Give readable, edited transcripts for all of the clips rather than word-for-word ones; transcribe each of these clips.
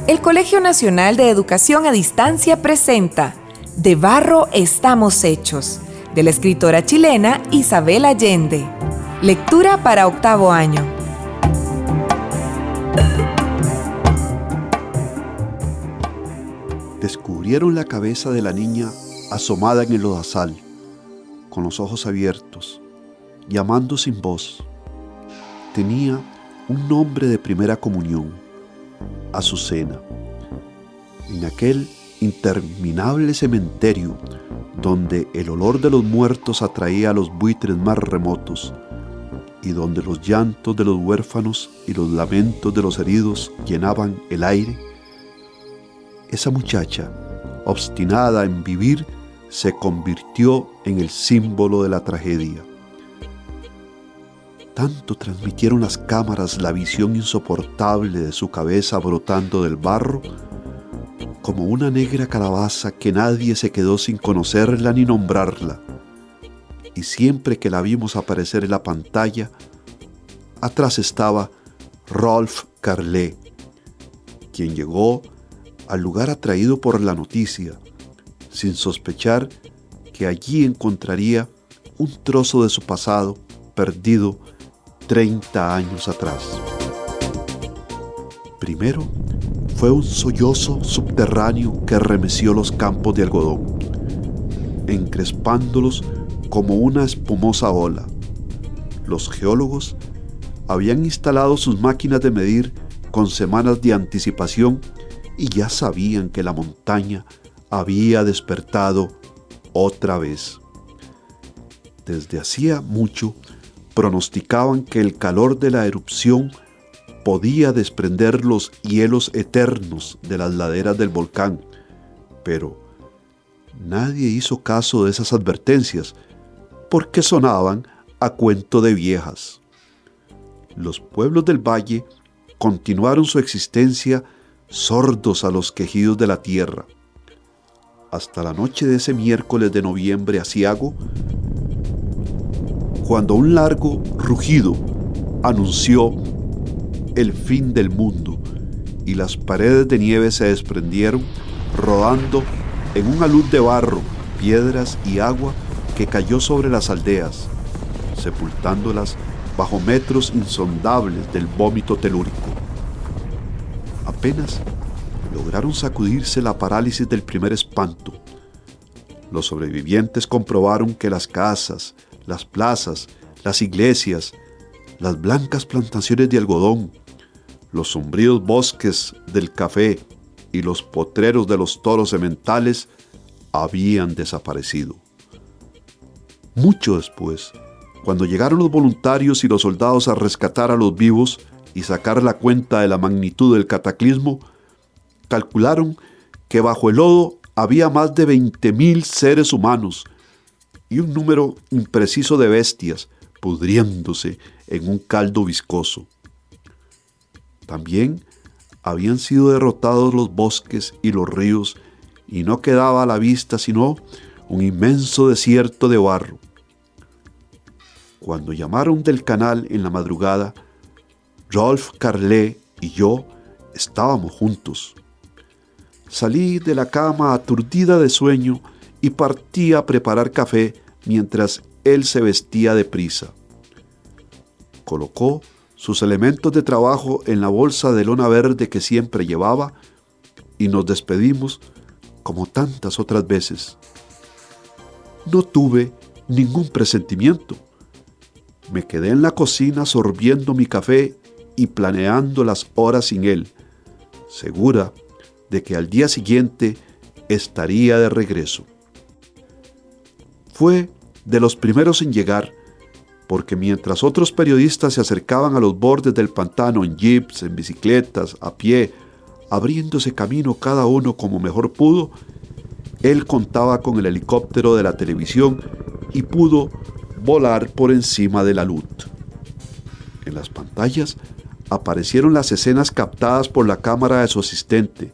El Colegio Nacional de Educación a Distancia presenta De barro estamos hechos, de la escritora chilena Isabel Allende. Lectura para octavo año. Descubrieron la cabeza de la niña asomada en el lodazal, con los ojos abiertos, llamando sin voz. Tenía un nombre de primera comunión: Azucena. En aquel interminable cementerio donde el olor de los muertos atraía a los buitres más remotos y donde los llantos de los huérfanos y los lamentos de los heridos llenaban el aire, esa muchacha, obstinada en vivir, se convirtió en el símbolo de la tragedia. Tanto transmitieron las cámaras la visión insoportable de su cabeza brotando del barro, como una negra calabaza que nadie se quedó sin conocerla ni nombrarla. Y siempre que la vimos aparecer en la pantalla, atrás estaba Rolf Carlé, quien llegó al lugar atraído por la noticia, sin sospechar que allí encontraría un trozo de su pasado perdido 30 años atrás. Primero fue un sollozo subterráneo que remeció los campos de algodón, encrespándolos como una espumosa ola. Los geólogos habían instalado sus máquinas de medir con semanas de anticipación y ya sabían que la montaña había despertado otra vez. Desde hacía mucho pronosticaban que el calor de la erupción podía desprender los hielos eternos de las laderas del volcán, pero nadie hizo caso de esas advertencias porque sonaban a cuento de viejas. Los pueblos del valle continuaron su existencia sordos a los quejidos de la tierra. Hasta la noche de ese miércoles de noviembre aciago, cuando un largo rugido anunció el fin del mundo y las paredes de nieve se desprendieron, rodando en una luz de barro, piedras y agua que cayó sobre las aldeas, sepultándolas bajo metros insondables del vómito telúrico. Apenas lograron sacudirse la parálisis del primer espanto. Los sobrevivientes comprobaron que las casas, las plazas, las iglesias, las blancas plantaciones de algodón, los sombríos bosques del café y los potreros de los toros sementales habían desaparecido. Mucho después, cuando llegaron los voluntarios y los soldados a rescatar a los vivos y sacar la cuenta de la magnitud del cataclismo, calcularon que bajo el lodo había más de 20.000 seres humanos y un número impreciso de bestias pudriéndose en un caldo viscoso. También habían sido derrotados los bosques y los ríos y no quedaba a la vista sino un inmenso desierto de barro. Cuando llamaron del canal en la madrugada, Rolf Carlé y yo estábamos juntos. Salí de la cama aturdida de sueño y partí a preparar café mientras él se vestía deprisa. Colocó sus elementos de trabajo en la bolsa de lona verde que siempre llevaba y nos despedimos como tantas otras veces. No tuve ningún presentimiento. Me quedé en la cocina sorbiendo mi café y planeando las horas sin él, segura de que al día siguiente estaría de regreso. Fue de los primeros en llegar, porque mientras otros periodistas se acercaban a los bordes del pantano en jeeps, en bicicletas, a pie, abriéndose camino cada uno como mejor pudo, él contaba con el helicóptero de la televisión y pudo volar por encima de la luz. En las pantallas aparecieron las escenas captadas por la cámara de su asistente,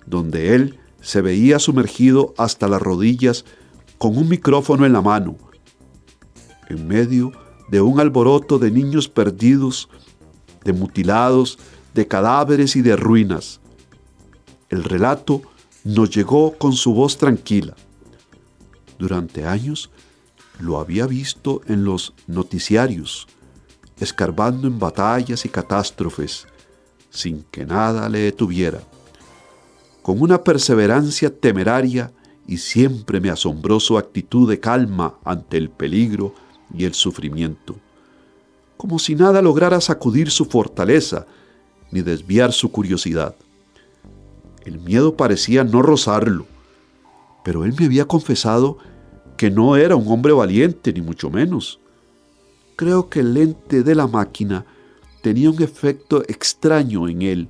donde él se veía sumergido hasta las rodillas con un micrófono en la mano, en medio de un alboroto de niños perdidos, de mutilados, de cadáveres y de ruinas, el relato nos llegó con su voz tranquila. Durante años lo había visto en los noticiarios, escarbando en batallas y catástrofes, sin que nada le detuviera. Con una perseverancia temeraria, y siempre me asombró su actitud de calma ante el peligro y el sufrimiento, como si nada lograra sacudir su fortaleza ni desviar su curiosidad. El miedo parecía no rozarlo, pero él me había confesado que no era un hombre valiente, ni mucho menos. Creo que el lente de la máquina tenía un efecto extraño en él,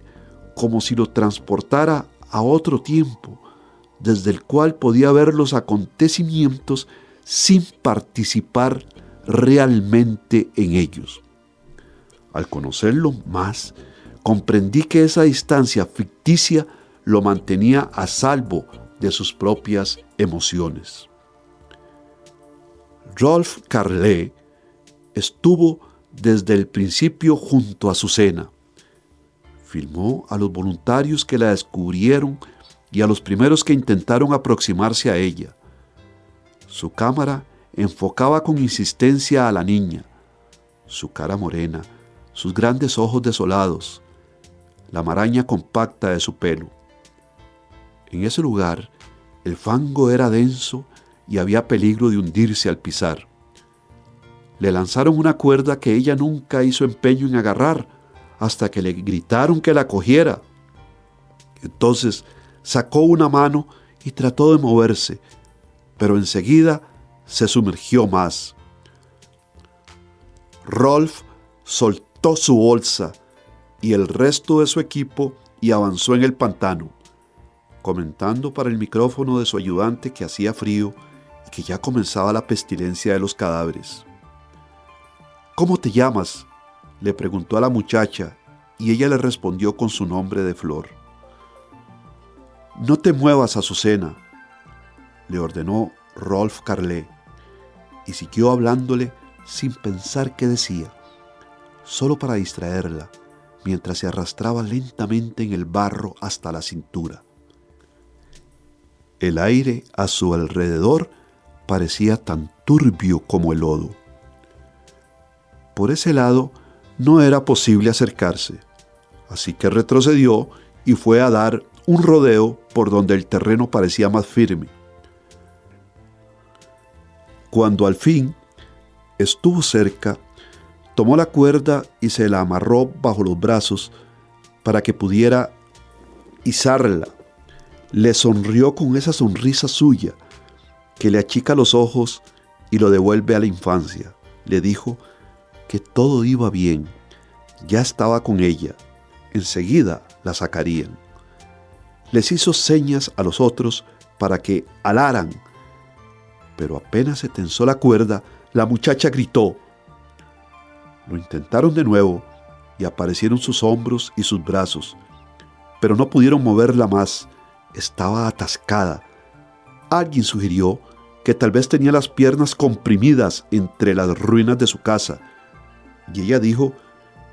como si lo transportara a otro tiempo, desde el cual podía ver los acontecimientos sin participar realmente en ellos. Al conocerlo más, comprendí que esa distancia ficticia lo mantenía a salvo de sus propias emociones. Rolf Carlé estuvo desde el principio junto a Azucena. Filmó a los voluntarios que la descubrieron y a los primeros que intentaron aproximarse a ella. Su cámara enfocaba con insistencia a la niña, su cara morena, sus grandes ojos desolados, la maraña compacta de su pelo. En ese lugar, el fango era denso y había peligro de hundirse al pisar. Le lanzaron una cuerda que ella nunca hizo empeño en agarrar, hasta que le gritaron que la cogiera. Entonces sacó una mano y trató de moverse, pero enseguida se sumergió más. Rolf soltó su bolsa y el resto de su equipo y avanzó en el pantano, comentando para el micrófono de su ayudante que hacía frío y que ya comenzaba la pestilencia de los cadáveres. «¿Cómo te llamas?», le preguntó a la muchacha, y ella le respondió con su nombre de flor. «No te muevas, Azucena», le ordenó Rolf Carlé, y siguió hablándole sin pensar qué decía, solo para distraerla, mientras se arrastraba lentamente en el barro hasta la cintura. El aire a su alrededor parecía tan turbio como el lodo. Por ese lado no era posible acercarse, así que retrocedió y fue a dar un rodeo por donde el terreno parecía más firme. Cuando al fin estuvo cerca, tomó la cuerda y se la amarró bajo los brazos para que pudiera izarla. Le sonrió con esa sonrisa suya que le achica los ojos y lo devuelve a la infancia. Le dijo que todo iba bien, ya estaba con ella, enseguida la sacarían. Les hizo señas a los otros para que alaran, pero apenas se tensó la cuerda, la muchacha gritó. Lo intentaron de nuevo y aparecieron sus hombros y sus brazos, pero no pudieron moverla más, estaba atascada. Alguien sugirió que tal vez tenía las piernas comprimidas entre las ruinas de su casa, y ella dijo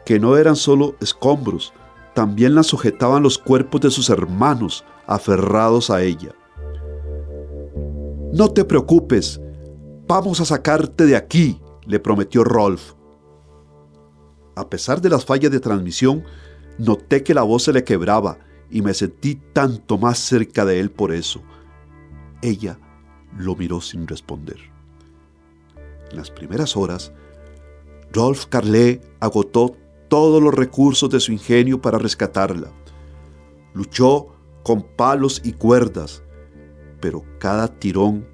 que no eran solo escombros, también la sujetaban los cuerpos de sus hermanos aferrados a ella. «No te preocupes, vamos a sacarte de aquí», le prometió Rolf. A pesar de las fallas de transmisión, noté que la voz se le quebraba y me sentí tanto más cerca de él por eso. Ella lo miró sin responder. En las primeras horas, Rolf Carlé agotó todos los recursos de su ingenio para rescatarla. Luchó con palos y cuerdas, pero cada tirón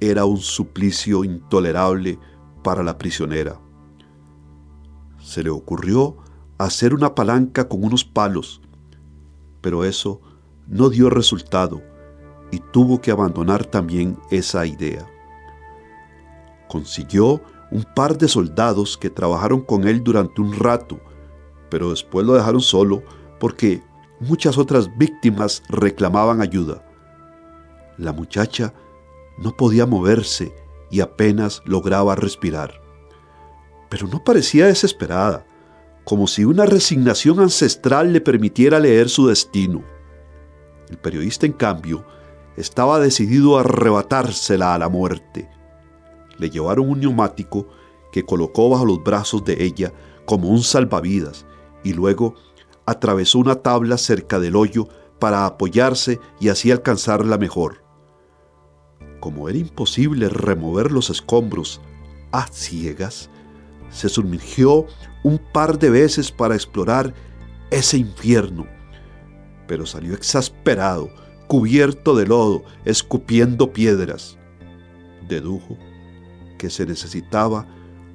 era un suplicio intolerable para la prisionera. Se le ocurrió hacer una palanca con unos palos, pero eso no dio resultado y tuvo que abandonar también esa idea. Consiguió un par de soldados que trabajaron con él durante un rato, pero después lo dejaron solo porque muchas otras víctimas reclamaban ayuda. La muchacha no podía moverse y apenas lograba respirar. Pero no parecía desesperada, como si una resignación ancestral le permitiera leer su destino. El periodista, en cambio, estaba decidido a arrebatársela a la muerte. Le llevaron un neumático que colocó bajo los brazos de ella como un salvavidas y luego atravesó una tabla cerca del hoyo para apoyarse y así alcanzarla mejor. Como era imposible remover los escombros a ciegas, se sumergió un par de veces para explorar ese infierno, pero salió exasperado, cubierto de lodo, escupiendo piedras. Dedujo que se necesitaba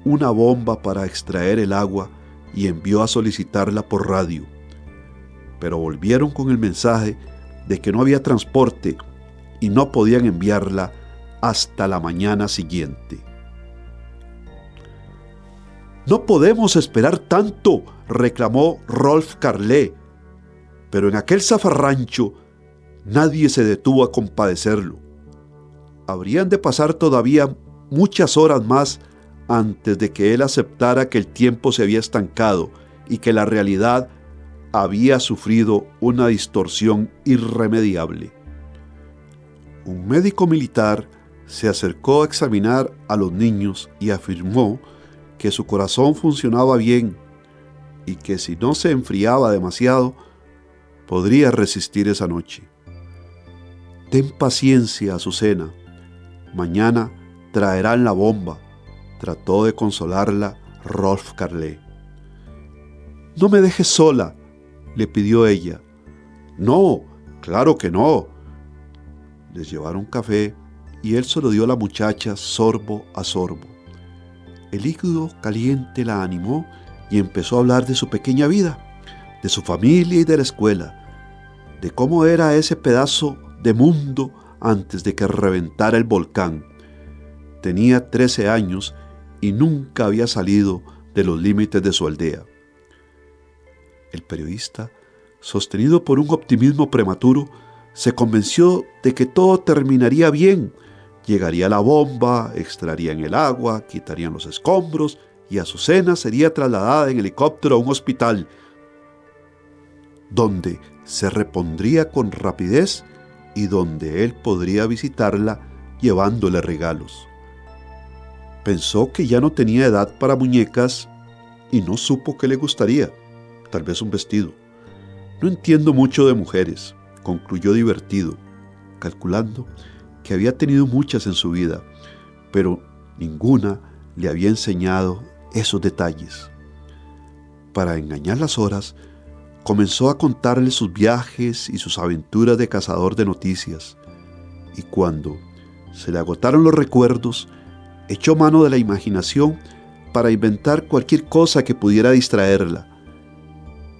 una bomba para extraer el agua y envió a solicitarla por radio. Pero volvieron con el mensaje de que no había transporte y no podían enviarla hasta la mañana siguiente. «No podemos esperar tanto», reclamó Rolf Carlé, pero en aquel zafarrancho nadie se detuvo a compadecerlo. Habrían de pasar todavía muchas horas más antes de que él aceptara que el tiempo se había estancado y que la realidad había sufrido una distorsión irremediable. Un médico militar se acercó a examinar a los niños y afirmó que su corazón funcionaba bien y que si no se enfriaba demasiado, podría resistir esa noche. «Ten paciencia, Azucena. Mañana traerán la bomba», trató de consolarla Rolf Carlé. «No me dejes sola», le pidió ella. «No, claro que no». Les llevaron café y él se lo dio a la muchacha sorbo a sorbo. El líquido caliente la animó y empezó a hablar de su pequeña vida, de su familia y de la escuela, de cómo era ese pedazo de mundo antes de que reventara el volcán. Tenía 13 años y nunca había salido de los límites de su aldea. El periodista, sostenido por un optimismo prematuro, se convenció de que todo terminaría bien. Llegaría la bomba, extraerían el agua, quitarían los escombros y Azucena sería trasladada en helicóptero a un hospital, donde se repondría con rapidez y donde él podría visitarla llevándole regalos. Pensó que ya no tenía edad para muñecas y no supo qué le gustaría, tal vez un vestido. «No entiendo mucho de mujeres», concluyó divertido, calculando que había tenido muchas en su vida, pero ninguna le había enseñado esos detalles. Para engañar las horas, comenzó a contarle sus viajes y sus aventuras de cazador de noticias, y cuando se le agotaron los recuerdos, echó mano de la imaginación para inventar cualquier cosa que pudiera distraerla.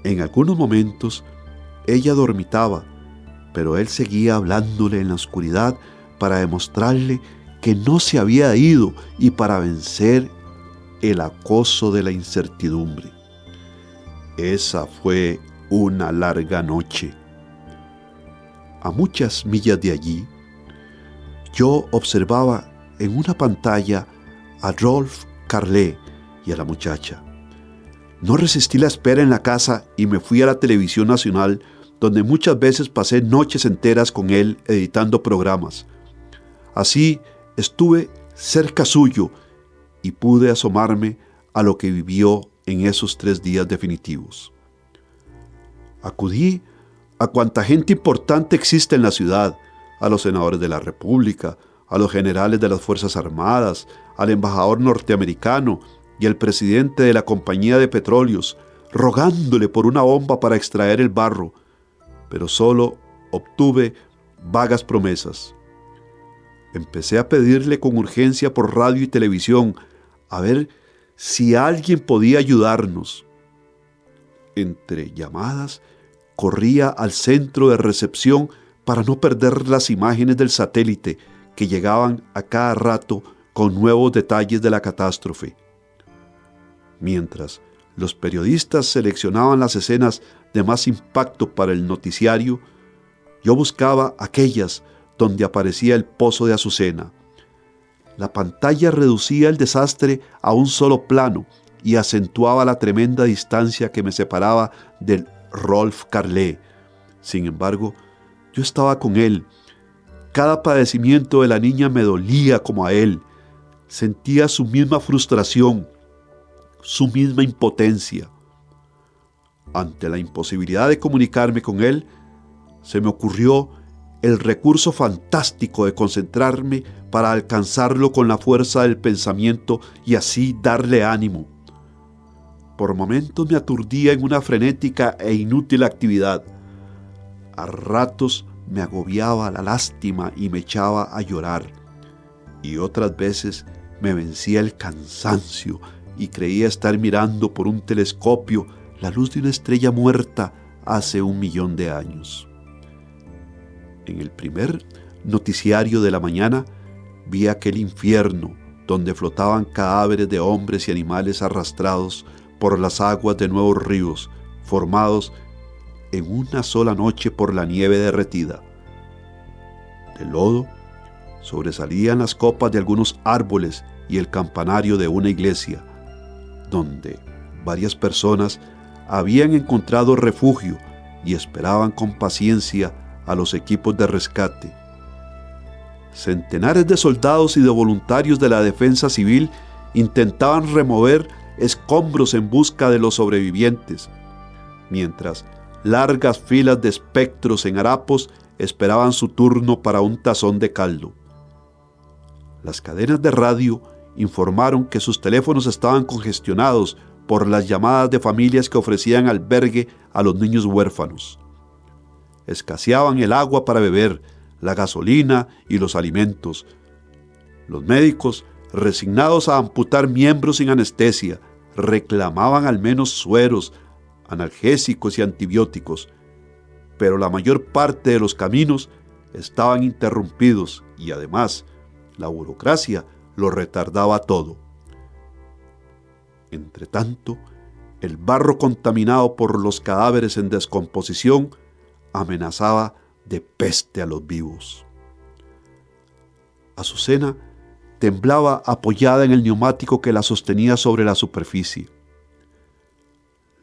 En algunos momentos, ella dormitaba, pero él seguía hablándole en la oscuridad para demostrarle que no se había ido y para vencer el acoso de la incertidumbre. Esa fue una larga noche. A muchas millas de allí, yo observaba en una pantalla a Rolf Carlé y a la muchacha. No resistí la espera en la casa y me fui a la televisión nacional, donde muchas veces pasé noches enteras con él editando programas. Así estuve cerca suyo y pude asomarme a lo que vivió en esos 3 días definitivos. Acudí a cuanta gente importante existe en la ciudad, a los senadores de la República, a los generales de las Fuerzas Armadas, al embajador norteamericano y al presidente de la Compañía de Petróleos, rogándole por una bomba para extraer el barro, pero solo obtuve vagas promesas. Empecé a pedirle con urgencia por radio y televisión a ver si alguien podía ayudarnos. Entre llamadas, corría al centro de recepción para no perder las imágenes del satélite que llegaban a cada rato con nuevos detalles de la catástrofe. Mientras los periodistas seleccionaban las escenas de más impacto para el noticiario, yo buscaba aquellas donde aparecía el pozo de Azucena. La pantalla reducía el desastre a un solo plano y acentuaba la tremenda distancia que me separaba del Rolf Carlé. Sin embargo, Yo estaba con él. Cada padecimiento de la niña me dolía como a él. Sentía su misma frustración, su misma impotencia. Ante la imposibilidad de comunicarme con él, se me ocurrió el recurso fantástico de concentrarme para alcanzarlo con la fuerza del pensamiento y así darle ánimo. Por momentos me aturdía en una frenética e inútil actividad. A ratos me agobiaba la lástima y me echaba a llorar. Y otras veces me vencía el cansancio y creía estar mirando por un telescopio la luz de una estrella muerta hace 1.000.000 de años. En el primer noticiario de la mañana vi aquel infierno donde flotaban cadáveres de hombres y animales arrastrados por las aguas de nuevos ríos, formados en una sola noche por la nieve derretida. Del lodo sobresalían las copas de algunos árboles y el campanario de una iglesia, donde varias personas habían encontrado refugio y esperaban con paciencia a los equipos de rescate. Centenares de soldados y de voluntarios de la defensa civil intentaban remover escombros en busca de los sobrevivientes, mientras largas filas de espectros en harapos esperaban su turno para un tazón de caldo. Las cadenas de radio informaron que sus teléfonos estaban congestionados por las llamadas de familias que ofrecían albergue a los niños huérfanos. Escaseaban el agua para beber, la gasolina y los alimentos. Los médicos, resignados a amputar miembros sin anestesia, reclamaban al menos sueros, analgésicos y antibióticos, pero la mayor parte de los caminos estaban interrumpidos y además la burocracia lo retardaba todo. Entretanto, el barro contaminado por los cadáveres en descomposición amenazaba de peste a los vivos. Azucena temblaba apoyada en el neumático que la sostenía sobre la superficie.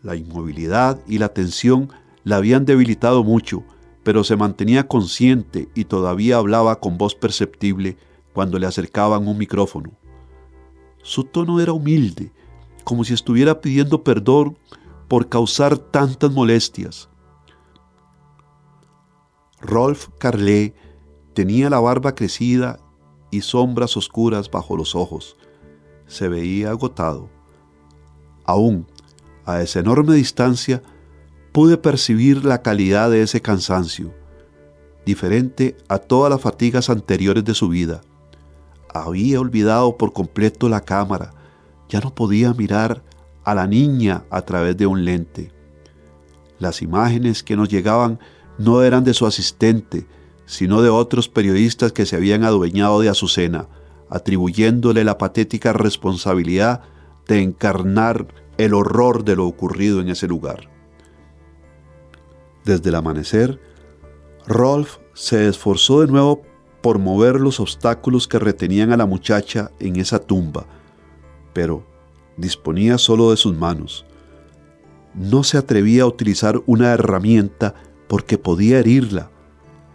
La inmovilidad y la tensión la habían debilitado mucho, pero se mantenía consciente y todavía hablaba con voz perceptible cuando le acercaban un micrófono. Su tono era humilde, como si estuviera pidiendo perdón por causar tantas molestias. Rolf Carlé tenía la barba crecida y sombras oscuras bajo los ojos. Se veía agotado. Aún, a esa enorme distancia, pude percibir la calidad de ese cansancio, diferente a todas las fatigas anteriores de su vida. Había olvidado por completo la cámara. Ya no podía mirar a la niña a través de un lente. Las imágenes que nos llegaban no eran de su asistente, sino de otros periodistas que se habían adueñado de Azucena, atribuyéndole la patética responsabilidad de encarnar el horror de lo ocurrido en ese lugar. Desde el amanecer, Rolf se esforzó de nuevo por mover los obstáculos que retenían a la muchacha en esa tumba, pero disponía solo de sus manos. No se atrevía a utilizar una herramienta porque podía herirla.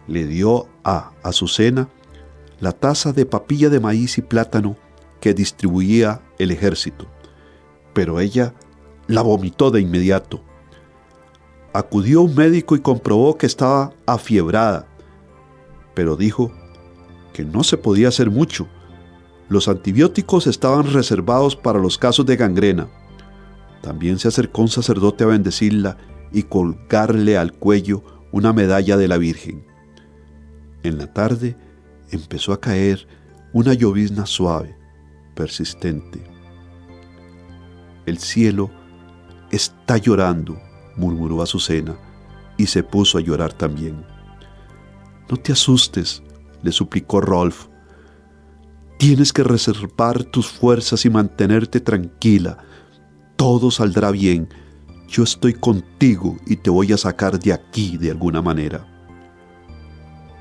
Le dio a Azucena la taza de papilla de maíz y plátano que distribuía el ejército, pero ella la vomitó de inmediato. Acudió un médico y comprobó que estaba afiebrada, pero dijo que no se podía hacer mucho. Los antibióticos estaban reservados para los casos de gangrena. También se acercó un sacerdote a bendecirla y colgarle al cuello una medalla de la Virgen. En la tarde empezó a caer una llovizna suave, persistente. El cielo está llorando, murmuró Azucena, y se puso a llorar también. No te asustes, le suplicó Rolf. Tienes que reservar tus fuerzas y mantenerte tranquila. Todo saldrá bien. Yo estoy contigo y te voy a sacar de aquí de alguna manera.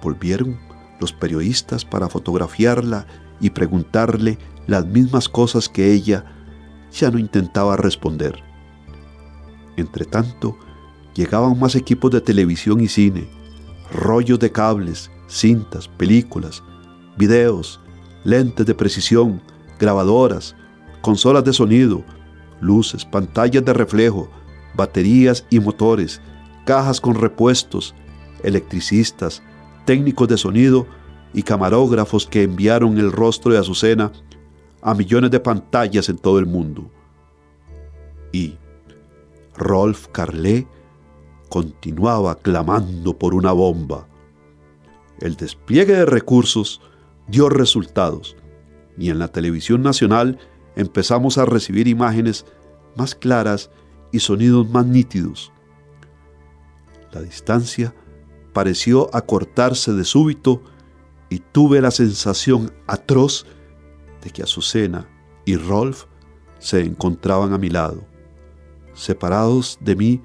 Volvieron los periodistas para fotografiarla y preguntarle las mismas cosas que ella ya no intentaba responder. Entretanto, llegaban más equipos de televisión y cine. rollos de cables, cintas, películas, videos, lentes de precisión, grabadoras, consolas de sonido, luces, pantallas de reflejo, baterías y motores, cajas con repuestos, electricistas, técnicos de sonido y camarógrafos que enviaron el rostro de Azucena a millones de pantallas en todo el mundo. Y Rolf Carlé continuaba clamando por una bomba. El despliegue de recursos dio resultados y en la televisión nacional empezamos a recibir imágenes más claras y sonidos más nítidos. La distancia pareció acortarse de súbito y tuve la sensación atroz de que Azucena y Rolf se encontraban a mi lado, separados de mí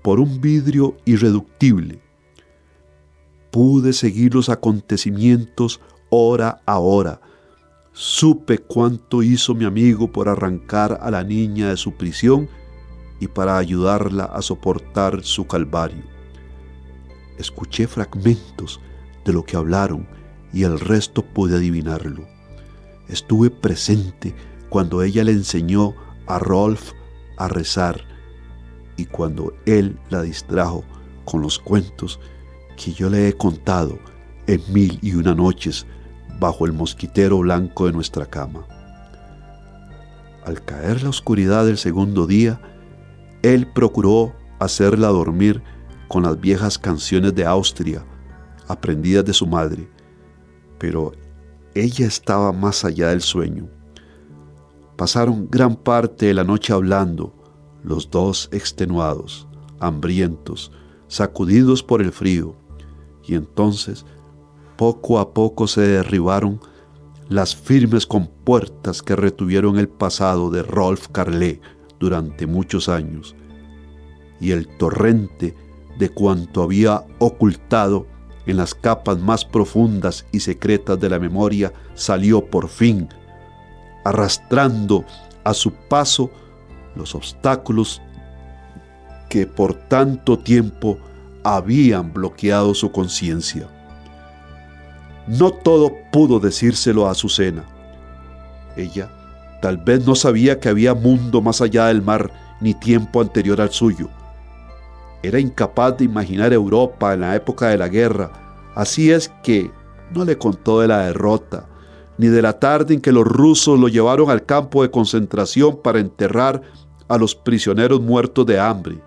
por un vidrio irreductible. Pude seguir los acontecimientos hora a hora. Supe cuánto hizo mi amigo por arrancar a la niña de su prisión y para ayudarla a soportar su calvario. Escuché fragmentos de lo que hablaron y el resto pude adivinarlo. Estuve presente cuando ella le enseñó a Rolf a rezar y cuando él la distrajo con los cuentos que yo le he contado en 1001 noches bajo el mosquitero blanco de nuestra cama. Al caer la oscuridad del segundo día, él procuró hacerla dormir con las viejas canciones de Austria, aprendidas de su madre, pero ella estaba más allá del sueño. Pasaron gran parte de la noche hablando, los dos extenuados, hambrientos, sacudidos por el frío, y entonces poco a poco se derribaron las firmes compuertas que retuvieron el pasado de Rolf Carlé durante muchos años, y el torrente de cuanto había ocultado en las capas más profundas y secretas de la memoria salió por fin, arrastrando a su paso los obstáculos que por tanto tiempo habían bloqueado su conciencia. No todo pudo decírselo a Azucena. Ella tal vez no sabía que había mundo más allá del mar ni tiempo anterior al suyo. Era incapaz de imaginar Europa en la época de la guerra, así es que no le contó de la derrota, ni de la tarde en que los rusos lo llevaron al campo de concentración para enterrar a los prisioneros muertos de hambre.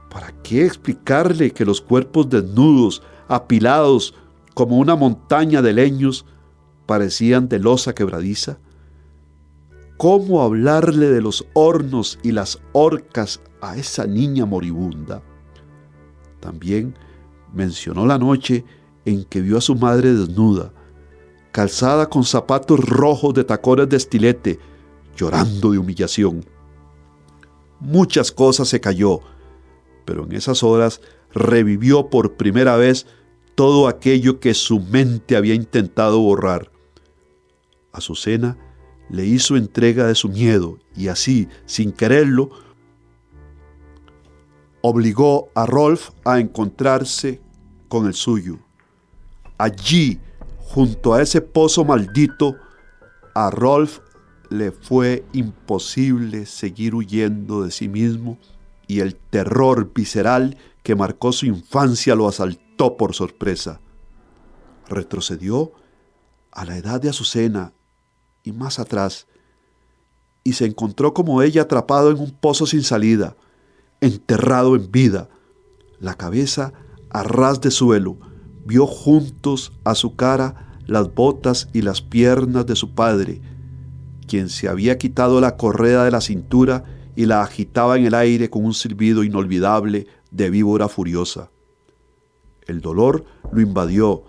¿Para qué explicarle que los cuerpos desnudos, apilados como una montaña de leños, parecían de losa quebradiza? ¿Cómo hablarle de los hornos y las horcas a esa niña moribunda? También mencionó la noche en que vio a su madre desnuda, calzada con zapatos rojos de tacones de estilete, llorando de humillación. Muchas cosas se cayó, pero en esas horas revivió por primera vez todo aquello que su mente había intentado borrar. Azucena le hizo entrega de su miedo y así, sin quererlo, obligó a Rolf a encontrarse con el suyo. Allí, junto a ese pozo maldito, a Rolf le fue imposible seguir huyendo de sí mismo y el terror visceral que marcó su infancia lo asaltó por sorpresa. Retrocedió a la edad de Azucena y más atrás, y se encontró como ella atrapado en un pozo sin salida, enterrado en vida, la cabeza a ras de suelo. Vio juntos a su cara las botas y las piernas de su padre, quien se había quitado la correa de la cintura y la agitaba en el aire con un silbido inolvidable de víbora furiosa. El dolor lo invadió,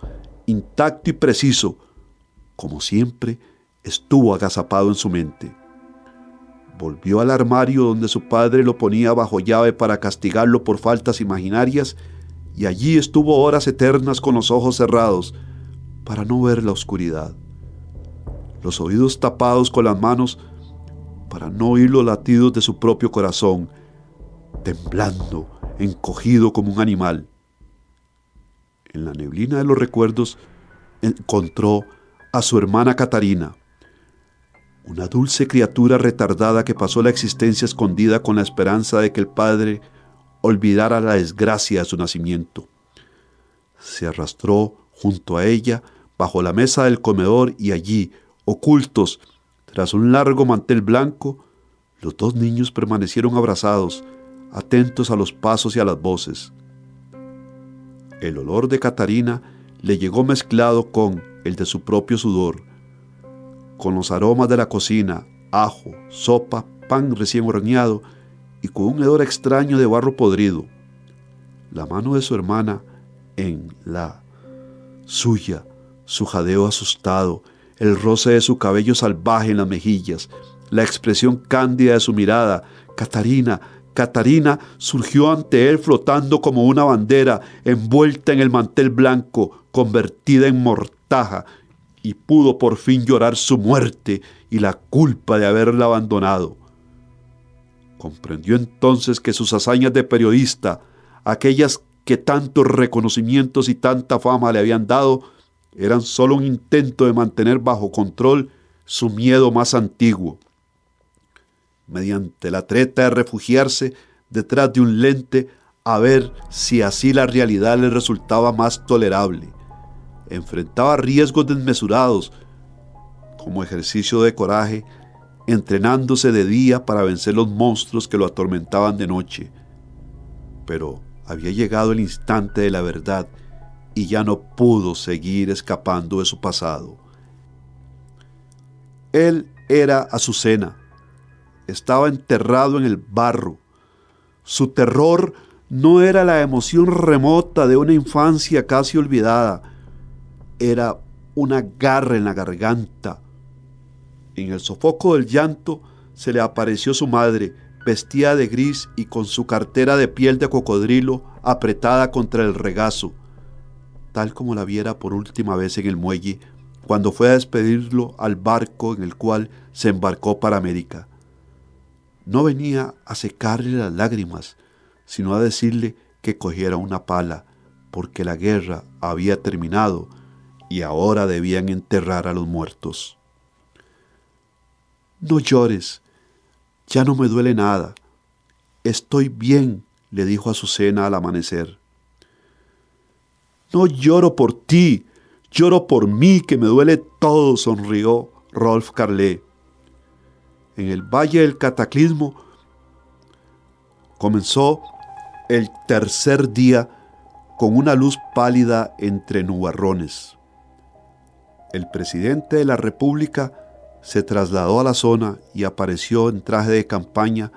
intacto y preciso, como siempre estuvo agazapado en su mente. Volvió al armario donde su padre lo ponía bajo llave para castigarlo por faltas imaginarias, y allí estuvo horas eternas con los ojos cerrados para no ver la oscuridad, los oídos tapados con las manos para no oír los latidos de su propio corazón, temblando, encogido como un animal. En la neblina de los recuerdos encontró a su hermana Catarina, una dulce criatura retardada que pasó la existencia escondida con la esperanza de que el padre olvidara la desgracia de su nacimiento. Se arrastró junto a ella bajo la mesa del comedor y allí, ocultos tras un largo mantel blanco, los dos niños permanecieron abrazados, atentos a los pasos y a las voces. El olor de Catarina le llegó mezclado con el de su propio sudor, con los aromas de la cocina, ajo, sopa, pan recién horneado y con un hedor extraño de barro podrido. La mano de su hermana en la suya, su jadeo asustado, el roce de su cabello salvaje en las mejillas, la expresión cándida de su mirada. Catarina, Catarina surgió ante él flotando como una bandera, envuelta en el mantel blanco, convertida en mortaja, y pudo por fin llorar su muerte y la culpa de haberla abandonado. Comprendió entonces que sus hazañas de periodista, aquellas que tantos reconocimientos y tanta fama le habían dado, eran solo un intento de mantener bajo control su miedo más antiguo. Mediante la treta de refugiarse detrás de un lente a ver si así la realidad le resultaba más tolerable. Enfrentaba riesgos desmesurados como ejercicio de coraje, entrenándose de día para vencer los monstruos que lo atormentaban de noche. Pero había llegado el instante de la verdad y ya no pudo seguir escapando de su pasado. Él era Azucena. Estaba enterrado en el barro. Su terror no era la emoción remota de una infancia casi olvidada. Era una garra en la garganta. En el sofoco del llanto se le apareció su madre, vestida de gris y con su cartera de piel de cocodrilo apretada contra el regazo, tal como la viera por última vez en el muelle, cuando fue a despedirlo al barco en el cual se embarcó para América. No venía a secarle las lágrimas, sino a decirle que cogiera una pala, porque la guerra había terminado y ahora debían enterrar a los muertos. «No llores, ya no me duele nada. Estoy bien», le dijo Azucena al amanecer. «No lloro por ti, lloro por mí, que me duele todo», sonrió Rolf Carlé. En el Valle del Cataclismo comenzó el tercer día con una luz pálida entre nubarrones. El presidente de la República se trasladó a la zona y apareció en traje de campaña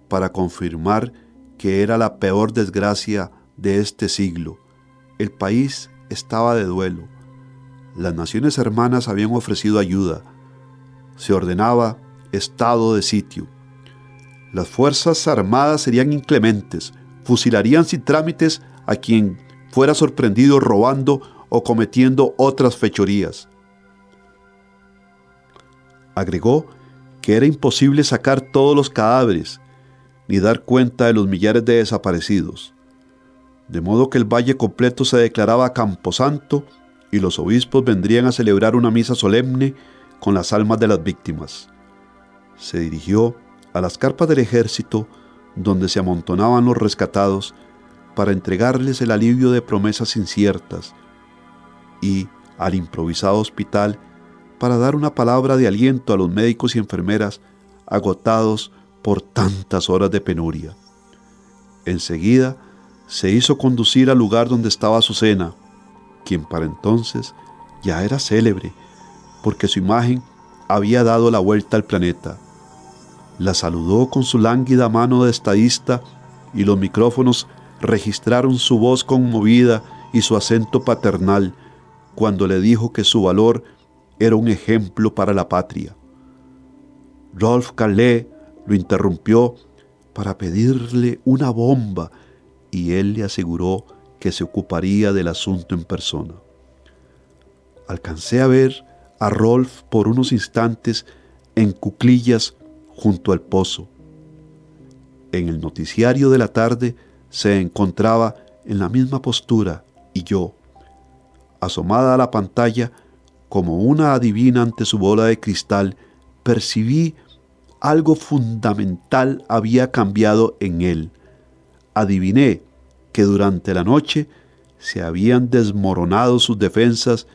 para confirmar que era la peor desgracia de este siglo. El país estaba de duelo. Las naciones hermanas habían ofrecido ayuda. Se ordenaba estado de sitio. Las fuerzas armadas serían inclementes, fusilarían sin trámites a quien fuera sorprendido robando o cometiendo otras fechorías. Agregó que era imposible sacar todos los cadáveres ni dar cuenta de los millares de desaparecidos, de modo que el valle completo se declaraba camposanto y los obispos vendrían a celebrar una misa solemne con las almas de las víctimas. Se dirigió a las carpas del ejército donde se amontonaban los rescatados para entregarles el alivio de promesas inciertas y al improvisado hospital para dar una palabra de aliento a los médicos y enfermeras agotados por tantas horas de penuria. Enseguida se hizo conducir al lugar donde estaba Azucena, quien para entonces ya era célebre, porque su imagen había dado la vuelta al planeta. La saludó con su lánguida mano de estadista y los micrófonos registraron su voz conmovida y su acento paternal cuando le dijo que su valor era un ejemplo para la patria. Rolf Carlé lo interrumpió para pedirle una bomba y él le aseguró que se ocuparía del asunto en persona. Alcancé a ver a Rolf por unos instantes en cuclillas junto al pozo. En el noticiario de la tarde se encontraba en la misma postura y yo, Asomada a la pantalla, como una adivina ante su bola de cristal, percibí algo fundamental había cambiado en él. Adiviné que durante la noche se habían desmoronado sus defensas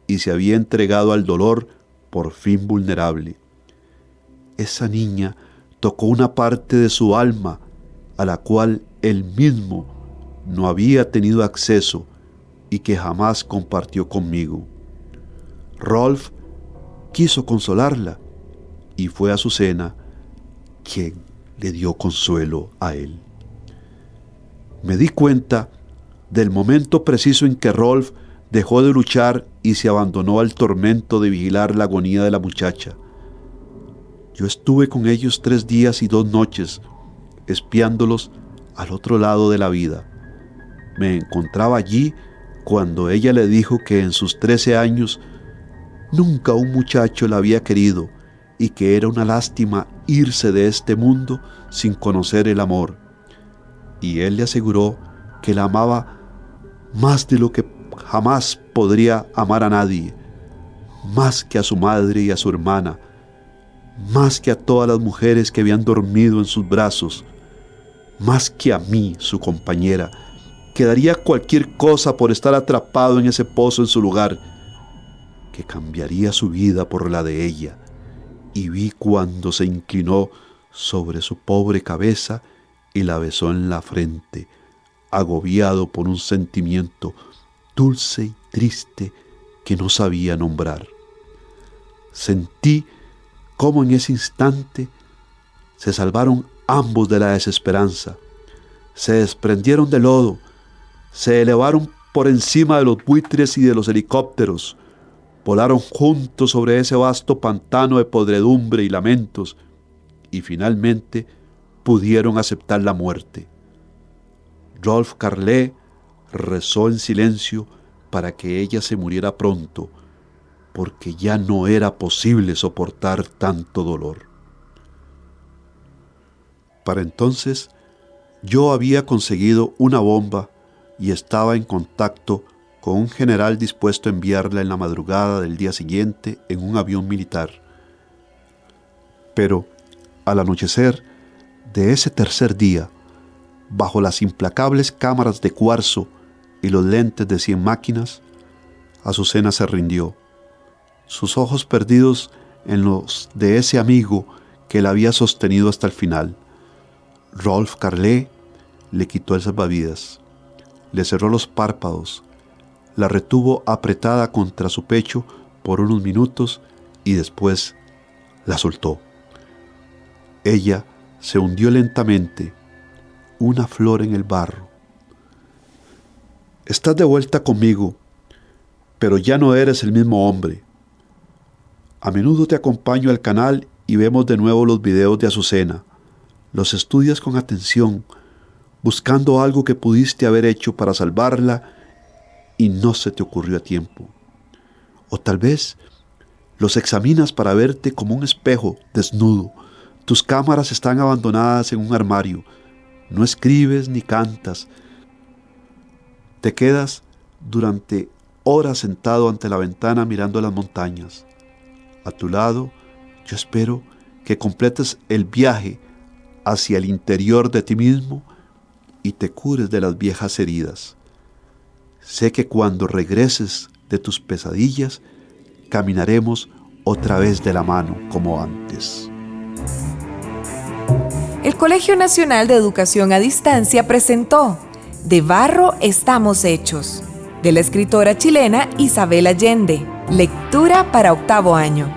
y se había entregado al dolor por fin vulnerable. Esa niña tocó una parte de su alma a la cual él mismo no había tenido acceso y que jamás compartió conmigo. Rolf quiso consolarla y fue Azucena quien le dio consuelo a él. Me di cuenta del momento preciso en que Rolf dejó de luchar y se abandonó al tormento de vigilar la agonía de la muchacha. Yo estuve con ellos 3 días y 2 noches, espiándolos al otro lado de la vida. Me encontraba allí cuando ella le dijo que en sus 13 años nunca un muchacho la había querido y que era una lástima irse de este mundo sin conocer el amor. Y él le aseguró que la amaba más de lo que jamás podría amar a nadie, más que a su madre y a su hermana, más que a todas las mujeres que habían dormido en sus brazos, más que a mí, su compañera, que daría cualquier cosa por estar atrapado en ese pozo en su lugar, que cambiaría su vida por la de ella. Y vi cuando se inclinó sobre su pobre cabeza y la besó en la frente, agobiado por un sentimiento dulce y triste que no sabía nombrar. Sentí cómo en ese instante se salvaron ambos de la desesperanza, se desprendieron del lodo, se elevaron por encima de los buitres y de los helicópteros, volaron juntos sobre ese vasto pantano de podredumbre y lamentos, y finalmente pudieron aceptar la muerte. Rolf Carlé rezó en silencio para que ella se muriera pronto, porque ya no era posible soportar tanto dolor. Para entonces, yo había conseguido una bomba y estaba en contacto con un general dispuesto a enviarla en la madrugada del día siguiente en un avión militar. Pero, al anochecer de ese tercer día, bajo las implacables cámaras de cuarzo y los lentes de 100 máquinas, Azucena se rindió. Sus ojos perdidos en los de ese amigo que la había sostenido hasta el final. Rolf Carlé le quitó el salvavidas, le cerró los párpados, la retuvo apretada contra su pecho por unos minutos y después la soltó. Ella se hundió lentamente, una flor en el barro. Estás de vuelta conmigo, pero ya no eres el mismo hombre. A menudo te acompaño al canal y vemos de nuevo los videos de Azucena. Los estudias con atención, buscando algo que pudiste haber hecho para salvarla y no se te ocurrió a tiempo. O tal vez los examinas para verte como un espejo desnudo. Tus cámaras están abandonadas en un armario. No escribes ni cantas. Te quedas durante horas sentado ante la ventana mirando las montañas. A tu lado, yo espero que completes el viaje hacia el interior de ti mismo y te cures de las viejas heridas. Sé que cuando regreses de tus pesadillas, caminaremos otra vez de la mano como antes. El Colegio Nacional de Educación a Distancia presentó De barro estamos hechos, de la escritora chilena Isabel Allende. Lectura para 8º año.